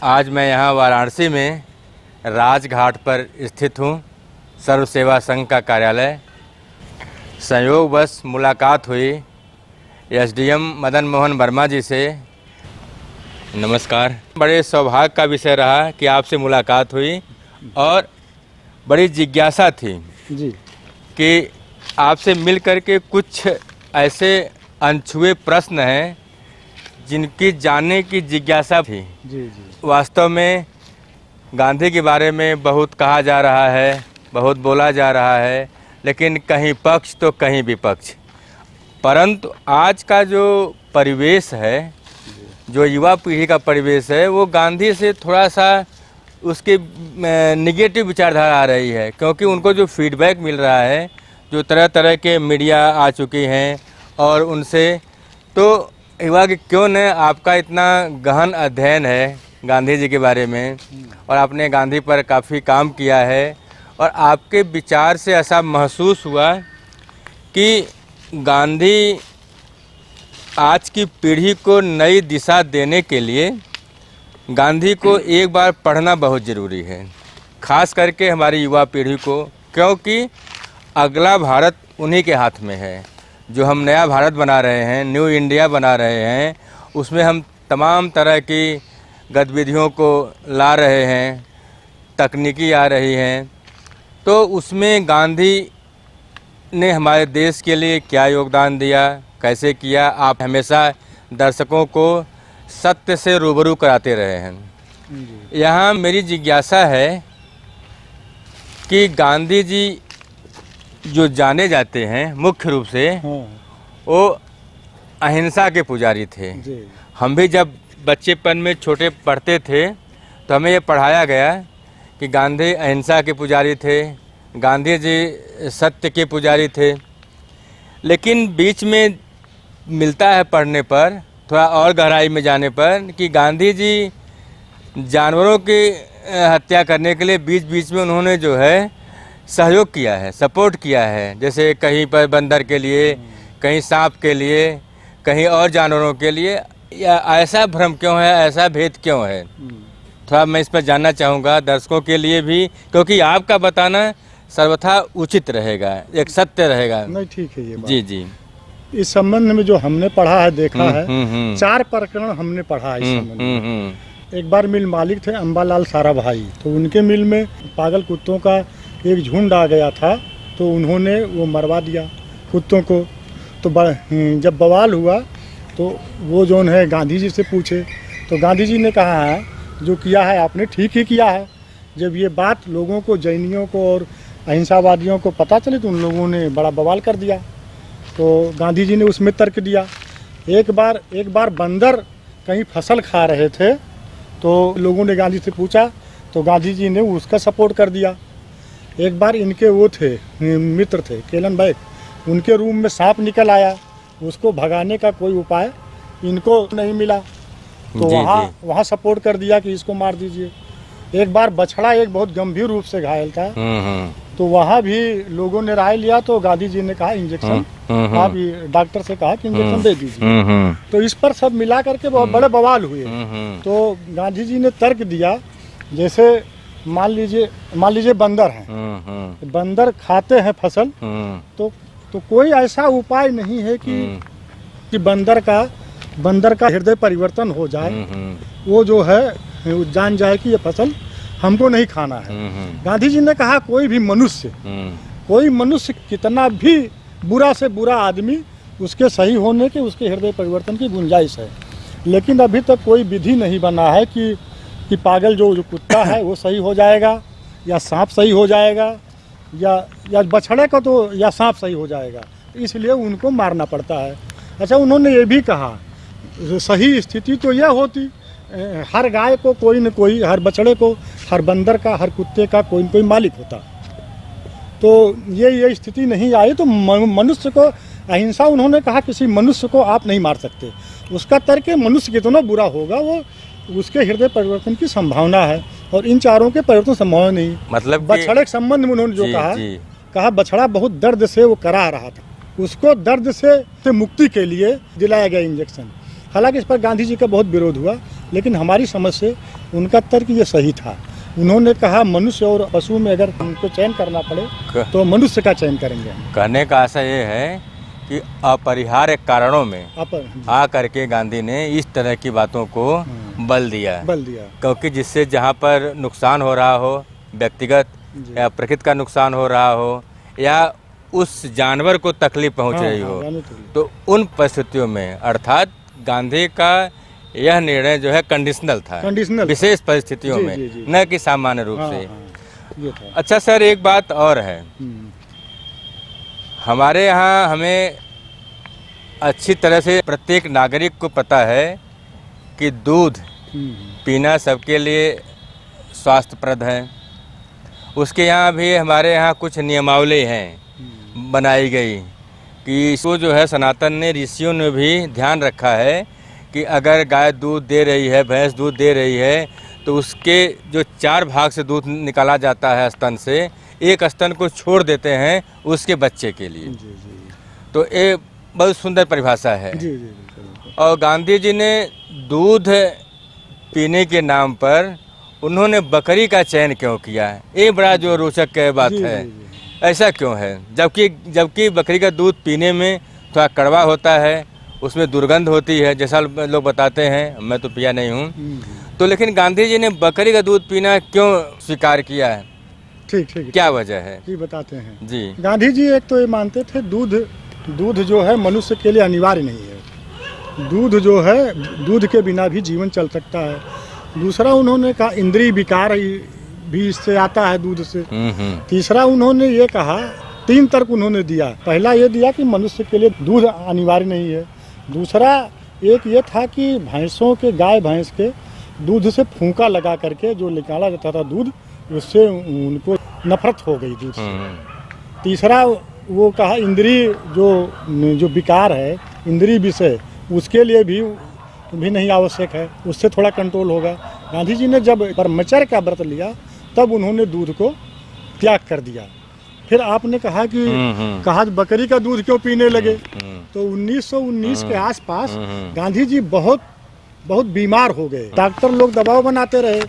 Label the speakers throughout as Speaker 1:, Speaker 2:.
Speaker 1: आज मैं यहाँ वाराणसी में राजघाट पर स्थित हूँ। सर्व सेवा संघ का कार्यालय। संयोगवश मुलाकात हुई एसडीएम मदन मोहन वर्मा जी से। नमस्कार। बड़े सौभाग्य का विषय रहा कि आपसे मुलाकात हुई और बड़ी जिज्ञासा थी
Speaker 2: जी
Speaker 1: कि आपसे मिल कर के कुछ ऐसे अनछुए प्रश्न हैं जिनकी जानने की जिज्ञासा थी।
Speaker 2: जी जी
Speaker 1: वास्तव में गांधी के बारे में बहुत कहा जा रहा है, बहुत बोला जा रहा है, लेकिन कहीं पक्ष तो कहीं विपक्ष। परंतु आज का जो परिवेश है, जो युवा पीढ़ी का परिवेश है, वो गांधी से थोड़ा सा उसके निगेटिव विचारधारा आ रही है, क्योंकि उनको जो फीडबैक मिल रहा है, जो तरह तरह के मीडिया आ चुकी हैं और उनसे तो युवा कि क्यों न आपका इतना गहन अध्ययन है गांधी जी के बारे में और आपने गांधी पर काफ़ी काम किया है और आपके विचार से ऐसा महसूस हुआ कि गांधी आज की पीढ़ी को नई दिशा देने के लिए गांधी को एक बार पढ़ना बहुत ज़रूरी है, खास करके हमारी युवा पीढ़ी को, क्योंकि अगला भारत उन्हीं के हाथ में है। जो हम नया भारत बना रहे हैं, न्यू इंडिया बना रहे हैं, उसमें हम तमाम तरह की गतिविधियों को ला रहे हैं, तकनीकी आ रही हैं, तो उसमें गांधी ने हमारे देश के लिए क्या योगदान दिया, कैसे किया। आप हमेशा दर्शकों को सत्य से रूबरू कराते रहे हैं। यहाँ मेरी जिज्ञासा है कि गांधी जी जो जाने जाते हैं मुख्य रूप से, वो अहिंसा के पुजारी थे। हम भी जब बच्चेपन में छोटे पढ़ते थे तो हमें ये पढ़ाया गया कि गांधी अहिंसा के पुजारी थे, गांधी जी सत्य के पुजारी थे। लेकिन बीच में मिलता है पढ़ने पर, थोड़ा और गहराई में जाने पर, कि गांधी जी जानवरों की हत्या करने के लिए बीच बीच में उन्होंने जो है सहयोग किया है, सपोर्ट किया है। जैसे कहीं पर बंदर के लिए, कहीं सांप के लिए, कहीं और जानवरों के लिए। या ऐसा भ्रम क्यों है, ऐसा भेद क्यों है? थोड़ा मैं इस पर जानना चाहूँगा दर्शकों के लिए भी, क्योंकि आपका बताना सर्वथा उचित रहेगा, एक सत्य रहेगा।
Speaker 2: नहीं, ठीक है ये बात।
Speaker 1: जी जी।
Speaker 2: इस संबंध में जो हमने पढ़ा है, देखा है, 4 प्रकरण हमने पढ़ा है इस संबंध में। एक बार मिल मालिक थे अंबालाल साराभाई, तो उनके मिल में पागल कुत्तों का एक झुंड आ गया था, तो उन्होंने वो मरवा दिया कुत्तों को। तो जब बवाल हुआ तो वो जो है गांधी जी से पूछे, तो गांधी जी ने कहा है जो किया है आपने ठीक ही किया है। जब ये बात लोगों को, जैनियों को और अहिंसावादियों को पता चली तो उन लोगों ने बड़ा बवाल कर दिया। तो गांधी जी ने उसमें तर्क दिया। एक बार बंदर कहीं फसल खा रहे थे, तो लोगों ने गांधी से पूछा, तो गांधी जी ने उसका सपोर्ट कर दिया। एक बार इनके वो थे, मित्र थे केलन बैग, उनके रूम में सांप निकल आया, उसको भगाने का कोई उपाय इनको नहीं मिला, तो वहाँ सपोर्ट कर दिया कि इसको मार दीजिए। एक बार बछड़ा एक बहुत गंभीर रूप से घायल था, तो वहाँ भी लोगों ने राय लिया, तो गांधी जी ने कहा इंजेक्शन, आप डॉक्टर से कहा कि इंजेक्शन दे दीजिए। तो इस पर सब मिला करके बहुत बड़े बवाल हुए। तो गांधी जी ने तर्क दिया, जैसे मान लीजिए बंदर हैं, बंदर खाते हैं फसल, तो कोई ऐसा उपाय नहीं है कि बंदर का हृदय परिवर्तन हो जाए, वो जो है जान जाए कि ये फसल हमको नहीं खाना है। गांधी जी ने कहा कोई मनुष्य कितना भी बुरा से बुरा आदमी, उसके सही होने के, उसके हृदय परिवर्तन की गुंजाइश है। लेकिन अभी तक कोई विधि नहीं बना है कि पागल जो कुत्ता है वो सही हो जाएगा, या सांप सही हो जाएगा, या बछड़े को तो या सांप सही हो जाएगा, इसलिए उनको मारना पड़ता है। अच्छा, उन्होंने ये भी कहा सही स्थिति तो यह होती, हर गाय को कोई न कोई, हर बछड़े को, हर बंदर का, हर कुत्ते का कोई न कोई मालिक होता। तो ये स्थिति नहीं आई, तो मनुष्य को अहिंसा, उन्होंने कहा किसी मनुष्य को आप नहीं मार सकते। उसका तर्क मनुष्य कितना बुरा होगा, वो उसके हृदय परिवर्तन की संभावना है, और इन चारों के परिवर्तन संभव नहीं।
Speaker 1: मतलब
Speaker 2: बछड़े के संबंध में उन्होंने जो कहा बछड़ा बहुत दर्द से वो करा रहा था, उसको दर्द से मुक्ति के लिए दिलाया गया इंजेक्शन। हालांकि इस पर गांधी जी का बहुत विरोध हुआ, लेकिन हमारी समझ से उनका तर्क ये सही था। उन्होंने कहा मनुष्य और पशु में अगर उनको चयन करना पड़े तो मनुष्य का चयन करेंगे।
Speaker 1: कहने का आशा ये है कि अपरिहार्य कारणों में आ करके गांधी ने इस तरह की बातों को बल दिया क्योंकि जिससे जहाँ पर नुकसान हो रहा हो, व्यक्तिगत या प्रकृति का नुकसान हो रहा हो या उस जानवर को तकलीफ पहुँच रही हो, तो उन परिस्थितियों में अर्थात गांधी का यह निर्णय जो है कंडीशनल था, विशेष परिस्थितियों में, न कि सामान्य रूप से।
Speaker 2: ये था।
Speaker 1: अच्छा सर, एक बात और है, हमारे यहाँ हमें अच्छी तरह से प्रत्येक नागरिक को पता है कि दूध पीना सबके लिए स्वास्थ्यप्रद है। उसके यहाँ भी हमारे यहाँ कुछ नियमावली हैं बनाई गई कि इसको जो है सनातन ने, ऋषियों ने भी ध्यान रखा है कि अगर गाय दूध दे रही है, भैंस दूध दे रही है, तो उसके जो 4 भाग से दूध निकाला जाता है स्तन से, एक स्तन को छोड़ देते हैं उसके बच्चे के लिए। तो ये बहुत सुंदर परिभाषा है। और गांधी जी ने दूध पीने के नाम पर उन्होंने बकरी का चयन क्यों किया है, ये बड़ा जो रोचक बात है। ऐसा क्यों है, जबकि बकरी का दूध पीने में थोड़ा कड़वा होता है, उसमें दुर्गंध होती है, जैसा लोग बताते हैं, मैं तो पिया नहीं हूँ। तो लेकिन गांधी जी ने बकरी का दूध पीना क्यों स्वीकार किया है?
Speaker 2: ठीक,
Speaker 1: क्या वजह है
Speaker 2: जी बताते हैं
Speaker 1: जी।
Speaker 2: गांधी जी एक तो ये मानते थे दूध जो है मनुष्य के लिए अनिवार्य नहीं है। दूध जो है, दूध के बिना भी जीवन चल सकता है। दूसरा उन्होंने कहा इंद्रिय विकार भी इससे आता है, दूध से। तीसरा उन्होंने ये कहा, 3 तर्क उन्होंने दिया। पहला ये दिया कि मनुष्य के लिए दूध अनिवार्य नहीं है। दूसरा एक ये था कि भैंसों के, गाय भैंस के दूध से फूंका लगा करके जो निकाला जाता था दूध, उससे उनको नफरत हो गई दूध से। तीसरा वो कहा इंद्रिय जो विकार है, इंद्रिय विषय, उसके लिए भी नहीं आवश्यक है, उससे थोड़ा कंट्रोल होगा। गांधी जी ने जब ब्रह्मचर्य का व्रत लिया तब उन्होंने दूध को त्याग कर दिया। फिर आपने कहा कि कहा बकरी का दूध क्यों पीने लगे, तो 1919 के आसपास गांधी जी बहुत बीमार हो गए। डॉक्टर लोग दबाव बनाते रहे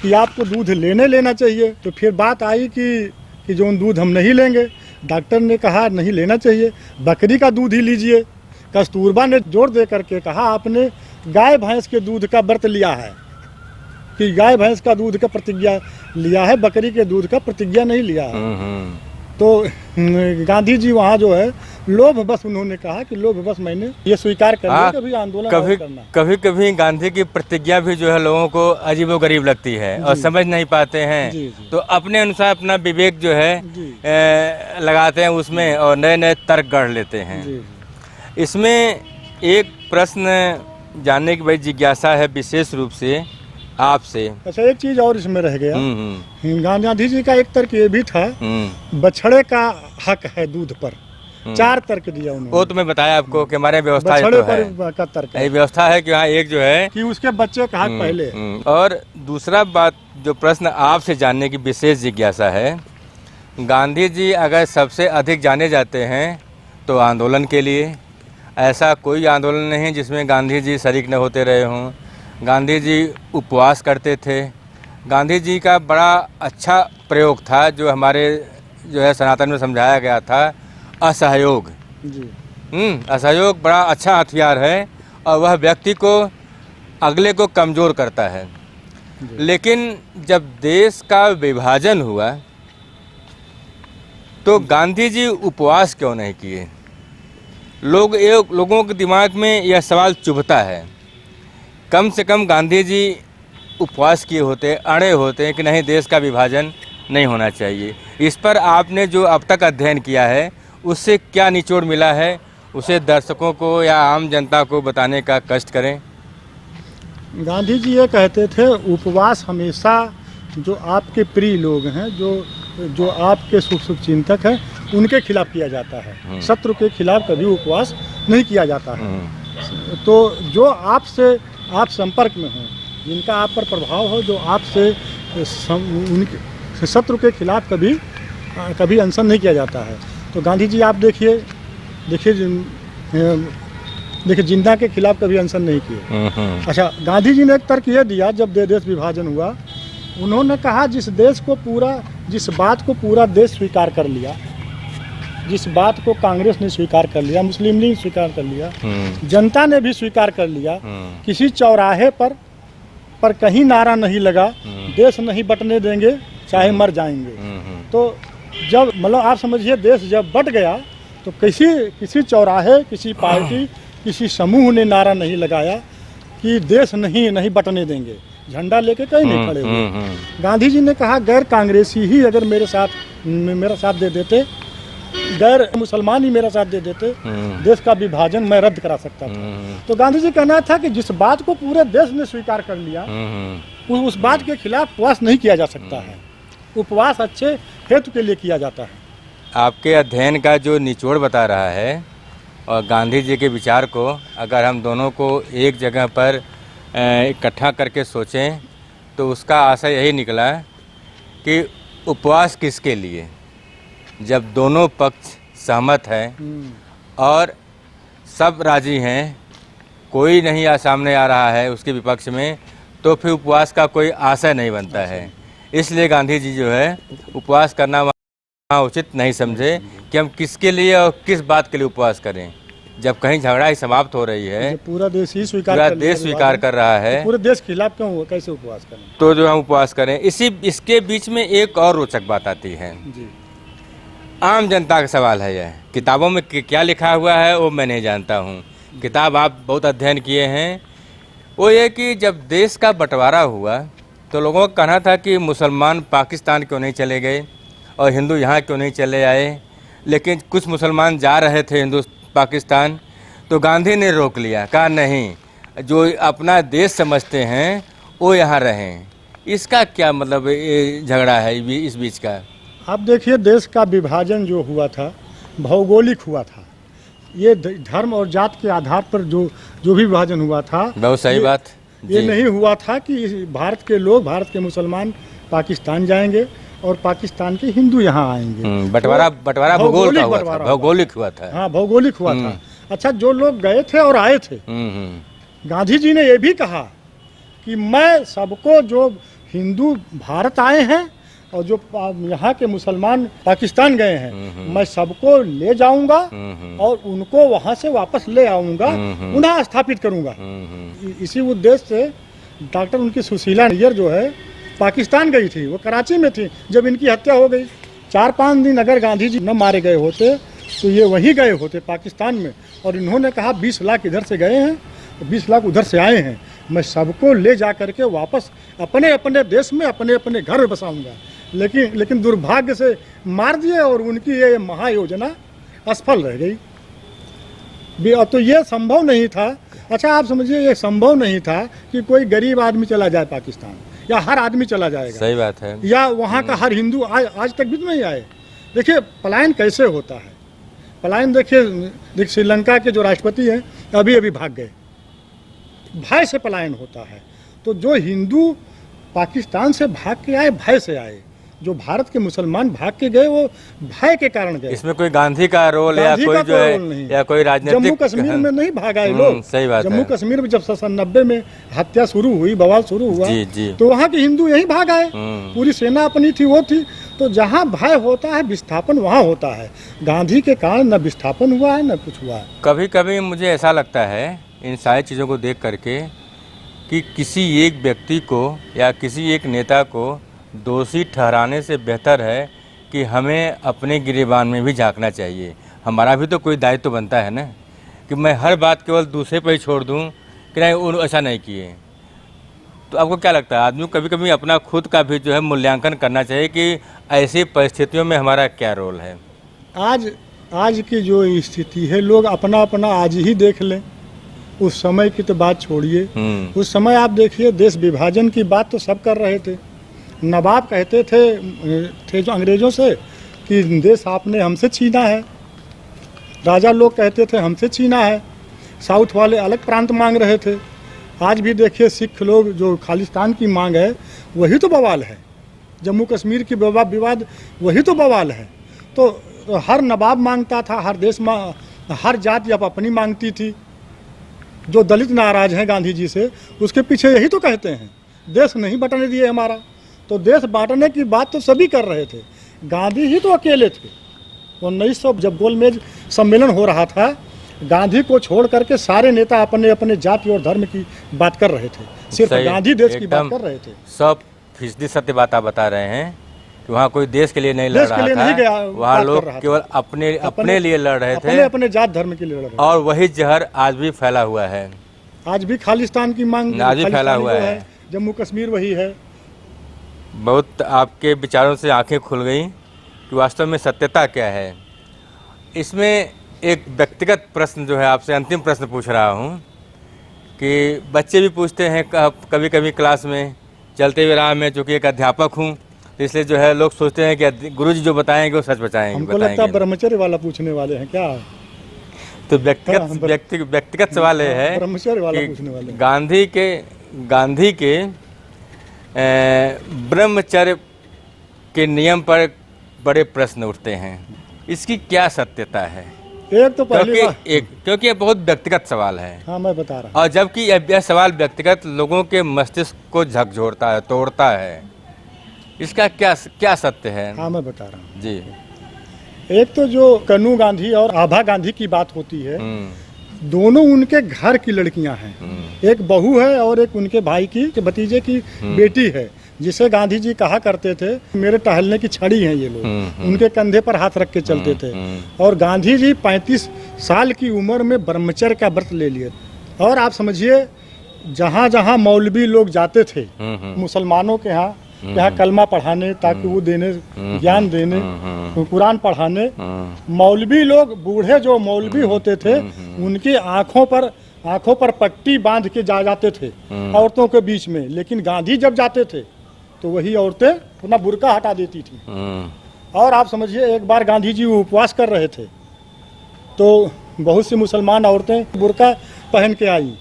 Speaker 2: कि आपको दूध लेना चाहिए। तो फिर बात आई कि जो दूध हम नहीं लेंगे। डॉक्टर ने कहा नहीं लेना चाहिए, बकरी का दूध ही लीजिए। कस्तूरबा ने जोर दे करके कहा आपने गाय भैंस के दूध का व्रत लिया है, कि गाय भैंस का दूध का प्रतिज्ञा लिया है, बकरी के दूध का प्रतिज्ञा नहीं लिया है। तो गांधी जी वहाँ जो है लोभ बस उन्होंने कहा कि लोभ बस मैंने ये स्वीकार कर लिया, कभी आंदोलन करना।
Speaker 1: कभी गांधी की प्रतिज्ञा भी जो है लोगों को अजीबोगरीब लगती है और समझ नहीं पाते हैं। तो अपने अनुसार अपना विवेक जो है लगाते हैं उसमें और नए तर्क गढ़ लेते हैं। इसमें एक प्रश्न जानने की बड़ी जिज्ञासा है विशेष रूप से आपसे।
Speaker 2: अच्छा, एक चीज और इसमें रह गया। गांधी जी का एक तर्क ये भी था, बछड़े का हक है दूध पर। 4 तर्क दिया उन्होंने।
Speaker 1: वो तो मैं बताया आपको कि हमारे व्यवस्था
Speaker 2: बछड़े पर का तर्क है।
Speaker 1: व्यवस्था है कि हाँ, एक जो है
Speaker 2: कि उसके बच्चे का हक पहले।
Speaker 1: और दूसरा बात जो प्रश्न आपसे जानने की विशेष जिज्ञासा है, गांधी जी अगर सबसे अधिक जाने जाते हैं तो आंदोलन के लिए। ऐसा कोई आंदोलन नहीं जिसमें गांधी जी शरीक न होते रहे हों। गांधी जी उपवास करते थे। गांधी जी का बड़ा अच्छा प्रयोग था जो हमारे जो है सनातन में समझाया गया था, असहयोग। असहयोग बड़ा अच्छा हथियार है और वह व्यक्ति को, अगले को कमज़ोर करता है। लेकिन जब देश का विभाजन हुआ तो गांधी जी उपवास क्यों नहीं किए? लोगों के दिमाग में यह सवाल चुभता है। कम से कम गांधी जी उपवास किए होते, अड़े होते कि नहीं, देश का विभाजन नहीं होना चाहिए। इस पर आपने जो अब तक अध्ययन किया है उससे क्या निचोड़ मिला है, उसे दर्शकों को या आम जनता को बताने का कष्ट करें।
Speaker 2: गांधी जी ये कहते थे उपवास हमेशा जो आपके प्रिय लोग हैं, जो आपके शुभ चिंतक हैं, उनके खिलाफ किया जाता है। शत्रु के खिलाफ कभी उपवास नहीं किया जाता है। तो जो आप संपर्क में हो, जिनका आप पर प्रभाव हो, जो आपसे उनके शत्रु के खिलाफ कभी अनशन नहीं किया जाता है। तो गांधी जी आप देखिए देखिए जिन्ना के खिलाफ कभी अनशन नहीं किए। अच्छा, गांधी जी ने एक तर्क ये दिया जब देश विभाजन हुआ, उन्होंने कहा जिस बात को पूरा देश स्वीकार कर लिया, जिस बात को कांग्रेस ने स्वीकार कर लिया, मुस्लिम लीग स्वीकार कर लिया, जनता ने भी स्वीकार कर लिया, किसी चौराहे पर कहीं नारा नहीं लगा, देश नहीं बंटने देंगे चाहे मर जाएंगे। तो जब मतलब आप समझिए देश जब बंट गया तो किसी चौराहे, किसी पार्टी, किसी समूह ने नारा नहीं लगाया कि देश नहीं बंटने देंगे, झंडा लेके कहीं नहीं खड़े हुए। गांधी जी ने कहा गैर कांग्रेसी ही अगर मेरा साथ दे देते, गैर मुसलमान ही मेरा साथ दे देते, देश का विभाजन मैं रद्द करा सकता था। तो गांधी जी कहना था कि जिस बात को पूरे देश ने स्वीकार कर लिया, उस बात के खिलाफ उपवास नहीं किया जा सकता है। उपवास अच्छे हेतु के लिए किया जाता है।
Speaker 1: आपके अध्ययन का जो निचोड़ बता रहा है और गांधी जी के विचार को अगर हम दोनों को एक जगह पर इकट्ठा करके सोचें तो उसका आशय यही निकला कि उपवास किसके लिए, जब दोनों पक्ष सहमत हैं और सब राजी हैं, कोई नहीं सामने आ रहा है उसके विपक्ष में, तो फिर उपवास का कोई आशय नहीं बनता है। इसलिए गांधी जी जो है उपवास करना वहाँ उचित नहीं समझे कि हम किसके लिए और किस बात के लिए उपवास करें, जब कहीं झगड़ा ही समाप्त हो रही है,
Speaker 2: पूरा देश ही
Speaker 1: स्वीकार कर रहा है,
Speaker 2: तो पूरे देश के खिलाफ क्यों हुआ, कैसे उपवास करें?
Speaker 1: तो जो हम उपवास करें। इसके बीच में एक और रोचक बात आती है
Speaker 2: जी।
Speaker 1: आम जनता का सवाल है यह, किताबों में क्या लिखा हुआ है वो मैं नहीं जानता हूँ, किताब आप बहुत अध्ययन किए हैं। वो ये कि जब देश का बंटवारा हुआ तो लोगों का कहना था कि मुसलमान पाकिस्तान क्यों नहीं चले गए और हिंदू यहाँ क्यों नहीं चले आए, लेकिन कुछ मुसलमान जा रहे थे पाकिस्तान, तो गांधी ने रोक लिया, कहा नहीं, जो अपना देश समझते हैं वो यहाँ रहें। इसका क्या मतलब झगड़ा है इस बीच का?
Speaker 2: आप देखिए देश का विभाजन जो हुआ था भौगोलिक हुआ था, ये धर्म और जात के आधार पर जो भी विभाजन हुआ था,
Speaker 1: बहुत सही बात,
Speaker 2: ये नहीं हुआ था कि भारत के लोग, भारत के मुसलमान पाकिस्तान जाएंगे और पाकिस्तान के हिंदू यहाँ आएंगे।
Speaker 1: बंटवारा भौगोलिक हुआ था।
Speaker 2: हाँ, भौगोलिक हुआ था। अच्छा, जो लोग गए थे और आए थे, गांधी जी ने ये भी कहा कि मैं सबको, जो हिंदू भारत आए हैं और जो यहाँ के मुसलमान पाकिस्तान गए हैं, मैं सबको ले जाऊंगा और उनको वहाँ से वापस ले आऊंगा, उन्हें स्थापित करूंगा। इसी उद्देश्य से डॉक्टर उनकी सुशीला नैयर जो है पाकिस्तान गई थी, वो कराची में थी जब इनकी हत्या हो गई। 4-5 दिन अगर गांधी जी न मारे गए होते तो ये वहीं गए होते पाकिस्तान में, और इन्होंने कहा 20 लाख इधर से गए हैं, 20 लाख उधर से आए हैं, मैं सबको ले जा करके वापस अपने अपने देश में, अपने अपने घर में बसाऊंगा। लेकिन दुर्भाग्य से मार दिए और उनकी ये महायोजना असफल रह गई। तो ये संभव नहीं था। अच्छा, आप समझिए ये संभव नहीं था कि कोई गरीब आदमी चला जाए पाकिस्तान, या हर आदमी चला जाएगा।
Speaker 1: सही बात है।
Speaker 2: या वहाँ का हर हिंदू आज तक भी नहीं आए। देखिए पलायन कैसे होता है, पलायन देखिए श्रीलंका के जो राष्ट्रपति हैं अभी भाग गए, भय से पलायन होता है। तो जो हिंदू पाकिस्तान से भाग के आए, भय से आए, जो भारत के मुसलमान भाग के गए वो भय के कारण गए।
Speaker 1: इसमें कोई गांधी का रोल या कोई जो है या कोई राजनीतिक,
Speaker 2: जम्मू कश्मीर में नहीं भागा लोग।
Speaker 1: सही बात है।
Speaker 2: जम्मू कश्मीर में जब 97 में हत्या शुरू हुई, बवाल शुरू हुआ,
Speaker 1: जी।
Speaker 2: तो वहाँ के हिंदू यहीं भाग आए, पूरी सेना अपनी थी, वो थी। तो जहाँ भय होता है विस्थापन वहाँ होता है। गांधी के कारण न विस्थापन हुआ है न कुछ हुआ है।
Speaker 1: कभी कभी मुझे ऐसा लगता है इन सारी चीज़ों को देख करके कि किसी एक व्यक्ति को या किसी एक नेता को दोषी ठहराने से बेहतर है कि हमें अपने गिरेबान में भी झांकना चाहिए। हमारा भी तो कोई दायित्व बनता है ना, कि मैं हर बात केवल दूसरे पर ही छोड़ दूं कि नहीं वो ऐसा नहीं किए। तो आपको क्या लगता है, आदमी कभी कभी अपना खुद का भी जो है मूल्यांकन करना चाहिए कि ऐसी परिस्थितियों में हमारा क्या रोल है?
Speaker 2: आज की जो स्थिति है, लोग अपना अपना आज ही देख लें, उस समय की तो बात छोड़िए। उस समय आप देखिए देश विभाजन की बात तो सब कर रहे थे। नवाब कहते थे जो अंग्रेज़ों से कि देश आपने हमसे छीना है, राजा लोग कहते थे हमसे छीना है, साउथ वाले अलग प्रांत मांग रहे थे। आज भी देखिए सिख लोग जो खालिस्तान की मांग है वही तो बवाल है, जम्मू कश्मीर की विवाद वही तो बवाल है। तो हर नवाब मांगता था, हर देश में हर जाति अब अपनी मांगती थी। जो दलित नाराज हैं गांधी जी से, उसके पीछे यही तो कहते हैं देश नहीं बंटने दिए हमारा। तो देश बांटने की बात तो सभी कर रहे थे, गांधी ही तो अकेले थे। 1900 जब गोलमेज सम्मेलन हो रहा था, गांधी को छोड़ करके सारे नेता अपने अपने जाति और धर्म की बात कर रहे थे, सिर्फ
Speaker 1: सही,
Speaker 2: गांधी देश की बात
Speaker 1: एकदम
Speaker 2: कर रहे थे।
Speaker 1: 100% सत्य बात आप बता रहे हैं कि वहाँ कोई देश के लिए नहीं लड़
Speaker 2: देश के
Speaker 1: रहा
Speaker 2: लिए नहीं गया,
Speaker 1: था, वहाँ
Speaker 2: बात कर
Speaker 1: लोग
Speaker 2: रहा था।
Speaker 1: केवल अपने लिए लड़ रहे
Speaker 2: अपने
Speaker 1: थे,
Speaker 2: अपने जात धर्म के लिए लड़ रहे थे।
Speaker 1: और वही जहर आज भी फैला हुआ है।
Speaker 2: आज भी खालिस्तान की मांग,
Speaker 1: आज भी फैला
Speaker 2: खालिस्तानी
Speaker 1: हुआ
Speaker 2: जो
Speaker 1: है।
Speaker 2: जम्मू कश्मीर वही है।
Speaker 1: बहुत आपके विचारों से आंखें खुल गई कि वास्तव में सत्यता क्या है। इसमें एक व्यक्तिगत प्रश्न जो है आपसे अंतिम प्रश्न पूछ रहा हूँ कि बच्चे भी पूछते हैं कभी कभी क्लास में चलते हुए राह में, चूँकि एक अध्यापक हूँ तो इसलिए जो है लोग सोचते हैं कि गुरुजी जो बताएंगे वो सच बताएंगे।
Speaker 2: हमको लगता है ब्रह्मचर्य वाला पूछने वाले हैं क्या?
Speaker 1: तो व्यक्तिगत सवाल ये है
Speaker 2: ब्रह्मचर्य वाला
Speaker 1: कि
Speaker 2: पूछने वाले हैं।
Speaker 1: गांधी के ब्रह्मचर्य के नियम पर बड़े प्रश्न उठते हैं, इसकी क्या सत्यता है?
Speaker 2: एक तो पहली बात,
Speaker 1: क्योंकि ये बहुत व्यक्तिगत सवाल है।
Speaker 2: हाँ मैं बता रहा हूँ।
Speaker 1: और जबकि यह सवाल व्यक्तिगत लोगों के मस्तिष्क को झकझोरता है, तोड़ता है, इसका क्या सत्य है?
Speaker 2: हाँ मैं बता रहा हूँ
Speaker 1: जी।
Speaker 2: एक तो जो कन्नू गांधी और आभा गांधी की बात होती है, दोनों उनके घर की लड़कियां हैं। एक बहू है और एक उनके भाई की भतीजे की बेटी है, जिसे गांधी जी कहा करते थे मेरे टहलने की छड़ी हैं ये लोग। उनके कंधे पर हाथ रख के चलते थे। और गांधी जी 35 साल की उम्र में ब्रह्मचर्य का व्रत ले लिए। और आप समझिए जहाँ जहाँ मौलवी लोग जाते थे मुसलमानों के यहाँ कलमा पढ़ाने, ताकि वो देने ज्ञान देने, कुरान पढ़ाने, मौलवी लोग, बूढ़े जो मौलवी होते थे, उनकी आंखों पर पट्टी बांध के जाते थे औरतों के बीच में। लेकिन गांधी जब जाते थे तो वही औरतें अपना बुर्का हटा देती थी। और आप समझिए एक बार गांधी जी उपवास कर रहे थे तो बहुत सी मुसलमान औरतें बुर्का पहन के आई।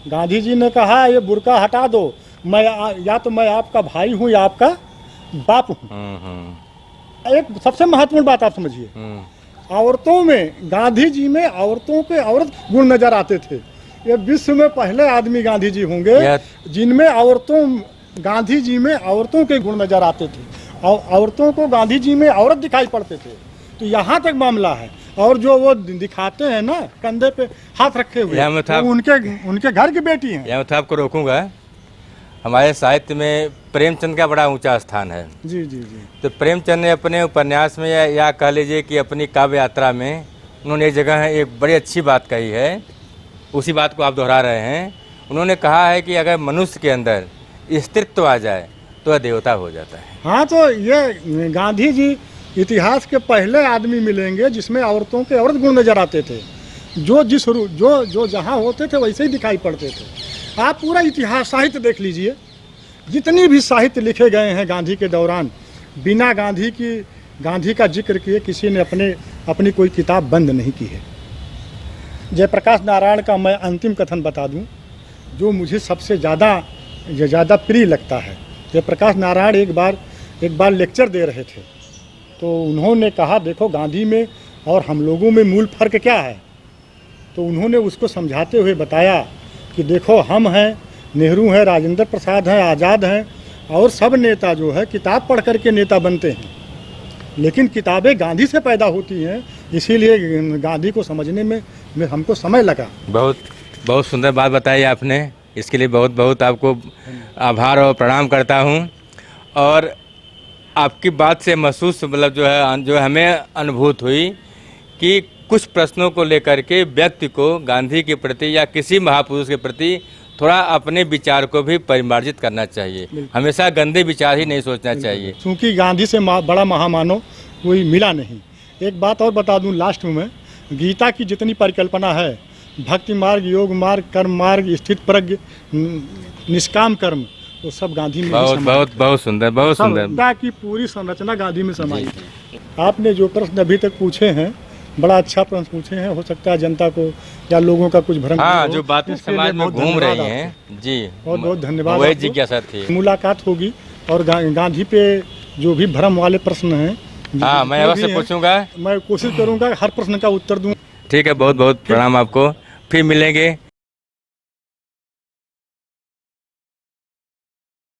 Speaker 2: गांधी जी ने कहा ये बुर्का हटा दो, या तो मैं आपका भाई हूँ या आपका बाप हूँ। एक सबसे महत्वपूर्ण बात आप समझिए, औरतों में, गांधी जी में औरतों के औरत गुण नजर आते थे। ये विश्व में पहले आदमी गांधी जी होंगे जिनमें गांधी जी में औरतों के गुण नजर आते थे। और औरतों को गांधी जी में औरत दिखाई पड़ते थे। तो यहाँ तक मामला है। और जो वो दिखाते हैं ना कंधे पे हाथ रखे हुए, तो उनके घर की बेटी हैं।
Speaker 1: यहाँ मैं आपको रोकूंगा। हमारे साहित्य में प्रेमचंद का बड़ा ऊंचा स्थान है।
Speaker 2: जी जी जी।
Speaker 1: तो प्रेमचंद ने अपने उपन्यास में या कह लीजिए कि अपनी काव्य यात्रा में उन्होंने एक जगह एक बड़ी अच्छी बात कही है, उसी बात को आप दोहरा रहे हैं। उन्होंने कहा है कि अगर मनुष्य के अंदर स्त्रीत्व आ जाए तो वह देवता हो जाता है।
Speaker 2: हाँ, तो ये गांधी जी इतिहास के पहले आदमी मिलेंगे जिसमें औरतों के औरत गुण नजर आते थे। जो जहाँ होते थे वैसे ही दिखाई पड़ते थे। आप पूरा इतिहास साहित्य देख लीजिए, जितनी भी साहित्य लिखे गए हैं गांधी के दौरान, बिना गांधी का जिक्र किए किसी ने अपनी कोई किताब बंद नहीं की है। जयप्रकाश नारायण का मैं अंतिम कथन बता दूं, जो मुझे सबसे ज़्यादा प्रिय लगता है। जयप्रकाश नारायण एक बार लेक्चर दे रहे थे, तो उन्होंने कहा देखो गांधी में और हम लोगों में मूल फ़र्क क्या है। तो उन्होंने उसको समझाते हुए बताया कि देखो हम हैं, नेहरू हैं, राजेंद्र प्रसाद हैं, आज़ाद हैं, और सब नेता जो है किताब पढ़ कर के नेता बनते हैं, लेकिन किताबें गांधी से पैदा होती हैं। इसीलिए गांधी को समझने में हमको समय लगा।
Speaker 1: बहुत सुंदर बात बताई आपने, इसके लिए बहुत बहुत आपको आभार और प्रणाम करता हूं। और आपकी बात से महसूस जो हमें अनुभूत हुई कि कुछ प्रश्नों को लेकर के व्यक्ति को गांधी के प्रति या किसी महापुरुष के प्रति थोड़ा अपने विचार को भी परिमार्जित करना चाहिए। हमेशा गंदे विचार ही नहीं सोचना चाहिए,
Speaker 2: क्योंकि गांधी से बड़ा महामानव कोई मिला नहीं। एक बात और बता दूं लास्ट में, गीता की जितनी परिकल्पना है, भक्ति मार्ग, योग मार्ग, कर्म मार्ग, स्थित प्रज्ञ, निष्काम कर्म, वो सब गांधी में
Speaker 1: बहुत सुंदर
Speaker 2: गीता की पूरी संरचना गांधी में समाई है। आपने जो प्रश्न अभी तक पूछे हैं, बड़ा अच्छा प्रश्न पूछे हैं। हो सकता है जनता को या लोगों का कुछ भ्रम,
Speaker 1: जो बातें समाज में घूम रही हैं जी,
Speaker 2: बहुत धन्यवाद।
Speaker 1: वही जिज्ञासा थी।
Speaker 2: मुलाकात होगी और गांधी पे जो भी भ्रम वाले प्रश्न हैं,
Speaker 1: हाँ मैं अवश्य पूछूंगा।
Speaker 2: मैं कोशिश करूंगा हर प्रश्न का उत्तर दूं।
Speaker 1: ठीक है, बहुत बहुत प्रणाम आपको। फिर मिलेंगे